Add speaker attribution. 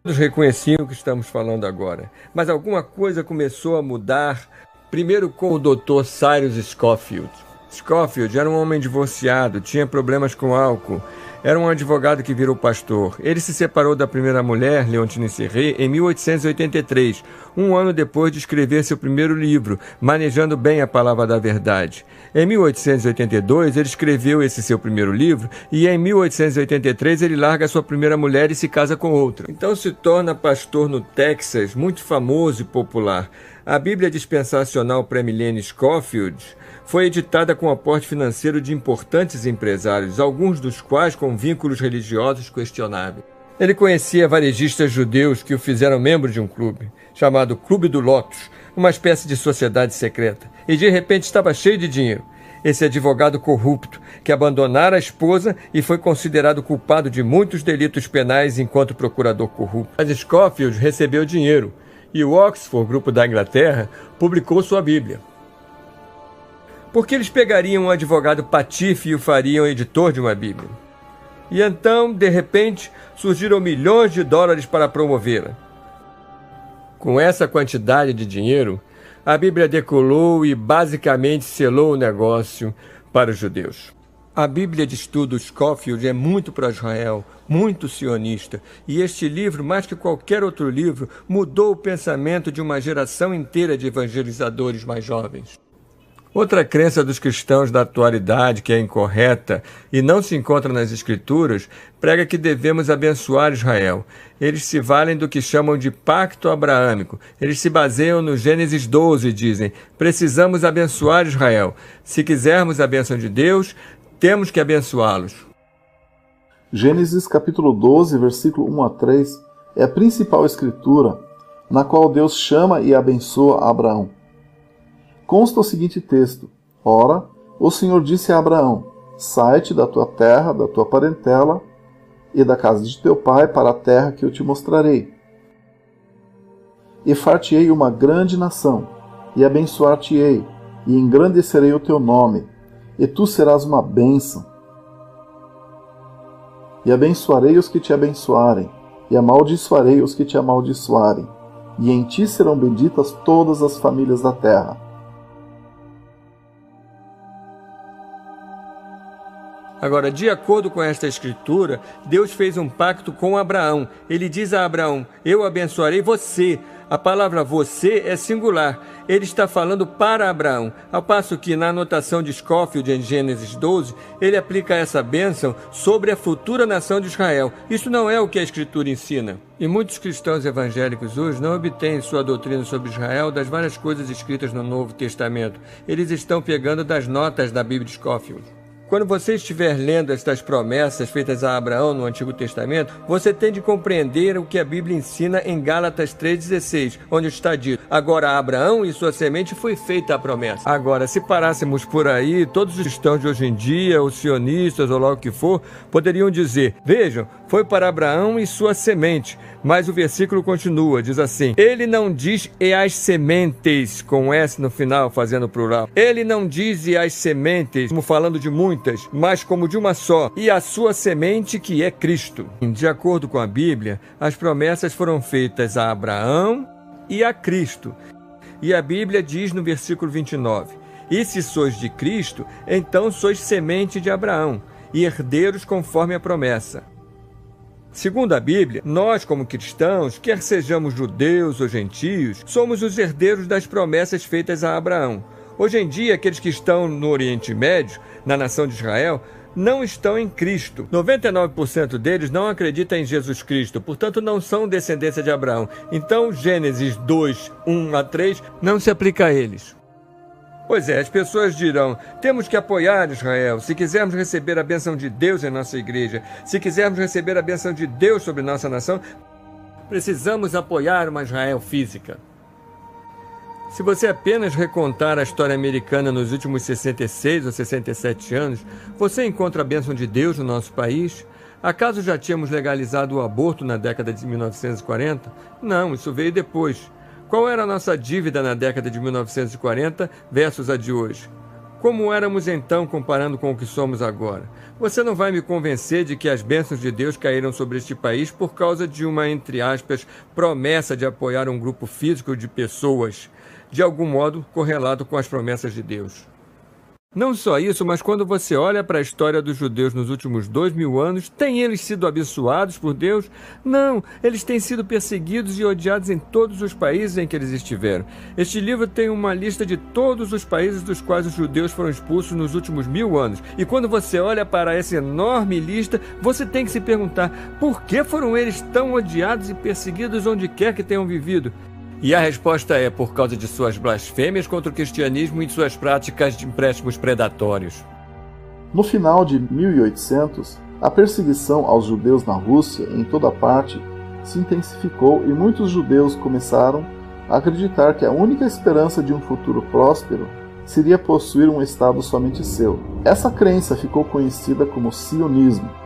Speaker 1: Todos reconheciam o que estamos falando agora, mas alguma coisa começou a mudar, primeiro com o Dr. Cyrus Scofield. Scofield era um homem divorciado, tinha problemas com álcool, era um advogado que virou pastor. Ele se separou da primeira mulher, Leontine Serré, em 1883, um ano depois de escrever seu primeiro livro, Manejando Bem a Palavra da Verdade. Em 1882, ele escreveu esse seu primeiro livro e em 1883 ele larga sua primeira mulher e se casa com outra. Então se torna pastor no Texas, muito famoso e popular. A Bíblia Dispensacional Pré-Milênio Scofield foi editada com aporte financeiro de importantes empresários, alguns dos quais com vínculos religiosos questionáveis. Ele conhecia varejistas judeus que o fizeram membro de um clube, chamado Clube do Lotus, uma espécie de sociedade secreta, e de repente estava cheio de dinheiro. Esse advogado corrupto, que abandonara a esposa e foi considerado culpado de muitos delitos penais enquanto procurador corrupto. Mas Scofield recebeu dinheiro, e o Oxford, grupo da Inglaterra, publicou sua Bíblia. Por que eles pegariam um advogado patife e o fariam editor de uma Bíblia? E então, de repente, surgiram milhões de dólares para promovê-la. Com essa quantidade de dinheiro, a Bíblia decolou e basicamente selou o negócio para os judeus. A Bíblia de Estudo Scofield é muito pró-Israel, muito sionista, e este livro, mais que qualquer outro livro, mudou o pensamento de uma geração inteira de evangelizadores mais jovens. Outra crença dos cristãos da atualidade, que é incorreta e não se encontra nas Escrituras, prega que devemos abençoar Israel. Eles se valem do que chamam de pacto abraâmico. Eles se baseiam no Gênesis 12 e dizem: precisamos abençoar Israel. Se quisermos a bênção de Deus, temos que abençoá-los.
Speaker 2: Gênesis capítulo 12, versículo 1 a 3, é a principal escritura na qual Deus chama e abençoa Abraão. Consta o seguinte texto: ora, o Senhor disse a Abraão: sai-te da tua terra, da tua parentela e da casa de teu pai para a terra que eu te mostrarei. E far-te-ei uma grande nação, e abençoar-te-ei, e engrandecerei o teu nome, e tu serás uma bênção. E abençoarei os que te abençoarem, e amaldiçoarei os que te amaldiçoarem, e em ti serão benditas todas as famílias da terra.
Speaker 1: Agora, de acordo com esta escritura, Deus fez um pacto com Abraão. Ele diz a Abraão: eu abençoarei você. A palavra você é singular. Ele está falando para Abraão, ao passo que na anotação de Scofield em Gênesis 12, ele aplica essa bênção sobre a futura nação de Israel. Isso não é o que a escritura ensina. E muitos cristãos evangélicos hoje não obtêm sua doutrina sobre Israel das várias coisas escritas no Novo Testamento. Eles estão pegando das notas da Bíblia de Scofield. Quando você estiver lendo estas promessas feitas a Abraão no Antigo Testamento, você tem de compreender o que a Bíblia ensina em Gálatas 3,16, onde está dito: agora a Abraão e sua semente foi feita a promessa. Agora, se parássemos por aí, todos os cristãos de hoje em dia, os sionistas ou logo o que for, poderiam dizer: vejam, foi para Abraão e sua semente. Mas o versículo continua, diz assim: ele não diz e as sementes, com S no final, fazendo plural. Ele não diz e as sementes, como falando de muitas, mas como de uma só, e a sua semente, que é Cristo. De acordo com a Bíblia, as promessas foram feitas a Abraão e a Cristo. E a Bíblia diz no versículo 29, e se sois de Cristo, então sois semente de Abraão, e herdeiros conforme a promessa. Segundo a Bíblia, nós como cristãos, quer sejamos judeus ou gentios, somos os herdeiros das promessas feitas a Abraão. Hoje em dia, aqueles que estão no Oriente Médio, na nação de Israel, não estão em Cristo. 99% deles não acreditam em Jesus Cristo, portanto não são descendência de Abraão. Então, Gênesis 2, 1 a 3 não se aplica a eles. Pois é, as pessoas dirão: temos que apoiar Israel. Se quisermos receber a bênção de Deus em nossa igreja, se quisermos receber a bênção de Deus sobre nossa nação, precisamos apoiar uma Israel física. Se você apenas recontar a história americana nos últimos 66 ou 67 anos, você encontra a bênção de Deus no nosso país? Acaso já tínhamos legalizado o aborto na década de 1940? Não, isso veio depois. Qual era a nossa dívida na década de 1940 versus a de hoje? Como éramos então comparando com o que somos agora? Você não vai me convencer de que as bênçãos de Deus caíram sobre este país por causa de uma, entre aspas, promessa de apoiar um grupo físico de pessoas, de algum modo correlato com as promessas de Deus. Não só isso, mas quando você olha para a história dos judeus nos últimos 2000 anos, têm eles sido abençoados por Deus? Não, eles têm sido perseguidos e odiados em todos os países em que eles estiveram. Este livro tem uma lista de todos os países dos quais os judeus foram expulsos nos últimos 1000 anos. E quando você olha para essa enorme lista, você tem que se perguntar por que foram eles tão odiados e perseguidos onde quer que tenham vivido? E a resposta é por causa de suas blasfêmias contra o cristianismo e de suas práticas de empréstimos predatórios.
Speaker 2: No final de 1800, a perseguição aos judeus na Rússia e em toda parte se intensificou e muitos judeus começaram a acreditar que a única esperança de um futuro próspero seria possuir um estado somente seu. Essa crença ficou conhecida como sionismo.